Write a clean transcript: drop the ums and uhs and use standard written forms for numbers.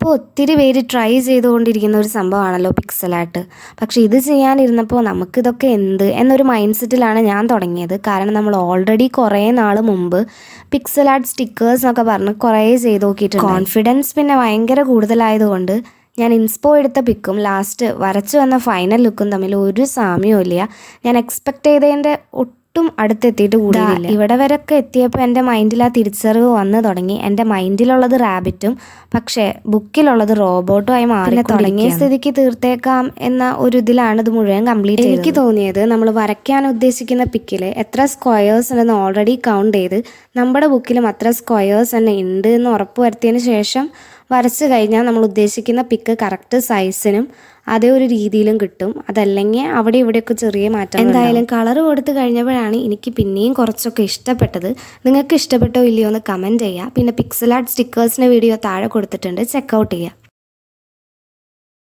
ഇപ്പോൾ ഒത്തിരി പേര് ട്രൈ ചെയ്തുകൊണ്ടിരിക്കുന്ന ഒരു സംഭവമാണല്ലോ പിക്സൽ ആർട്ട്. പക്ഷേ ഇത് ചെയ്യാനിരുന്നപ്പോൾ നമുക്കിതൊക്കെ എന്ത് എന്നൊരു മൈൻഡ് സെറ്റിലാണ് ഞാൻ തുടങ്ങിയത്. കാരണം നമ്മൾ ഓൾറെഡി കുറേ നാൾ മുമ്പ് പിക്സൽ ആർട്ട് സ്റ്റിക്കേഴ്സ് എന്നൊക്കെ പറഞ്ഞ് കുറേ ചെയ്ത് നോക്കിയിട്ടുണ്ട്. കോൺഫിഡൻസ് പിന്നെ ഭയങ്കര കൂടുതലായതുകൊണ്ട് ഞാൻ ഇൻസ്പോ എടുത്ത പിക്കും ലാസ്റ്റ് വരച്ചു വന്ന ഫൈനൽ ലുക്കും തമ്മിൽ ഒരു സാമ്യവും ഇല്ല. ഞാൻ എക്സ്പെക്റ്റ് ചെയ്തതിൻ്റെ ഒട്ടും അടുത്തെത്തിയിട്ട് കൂടിയില്ല. ഇവിടെ വരെയൊക്കെ എത്തിയപ്പോൾ എൻ്റെ മൈൻഡിൽ ആ തിരിച്ചറിവ് വന്നു തുടങ്ങി. എൻ്റെ മൈൻഡിലുള്ളത് റാബിറ്റും പക്ഷേ ബുക്കിലുള്ളത് റോബോട്ടും ആയി മാറി. തുടങ്ങിയ സ്ഥിതിക്ക് തീർത്തേക്കാം എന്ന ഒരു ഇതിലാണ് ഇത് മുഴുവൻ കംപ്ലീറ്റ് ചെയ്തത്. എനിക്ക് തോന്നിയത് നമ്മൾ വരയ്ക്കാൻ ഉദ്ദേശിക്കുന്ന പിക്കിൽ എത്ര സ്ക്വയേഴ്സ് ഉണ്ടെന്ന് ഓൾറെഡി കൗണ്ട് ചെയ്ത് നമ്മുടെ ബുക്കിലും അത്ര സ്ക്വയേഴ്സ് തന്നെ ഉണ്ട് എന്ന് ഉറപ്പ് വരുത്തിയതിന് ശേഷം വരച്ച് കഴിഞ്ഞാൽ നമ്മൾ ഉദ്ദേശിക്കുന്ന പിക്ക് കറക്റ്റ് സൈസിനും അതേ ഒരു രീതിയിലും കിട്ടും. അതല്ലെങ്കിൽ അവിടെ ഇവിടെയൊക്കെ ചെറിയ മാറ്റം. എന്തായാലും കളർ കൊടുത്തു കഴിഞ്ഞപ്പോഴാണ് എനിക്ക് പിന്നെയും കുറച്ചൊക്കെ ഇഷ്ടപ്പെട്ടത്. നിങ്ങൾക്ക് ഇഷ്ടപ്പെട്ടോ ഇല്ലയോ എന്ന് കമൻറ്റ് ചെയ്യുക. പിന്നെ പിക്സൽ ആർട്ട് സ്റ്റിക്കേഴ്സിൻ്റെ വീഡിയോ താഴെ കൊടുത്തിട്ടുണ്ട്, ചെക്കൗട്ട് ചെയ്യുക.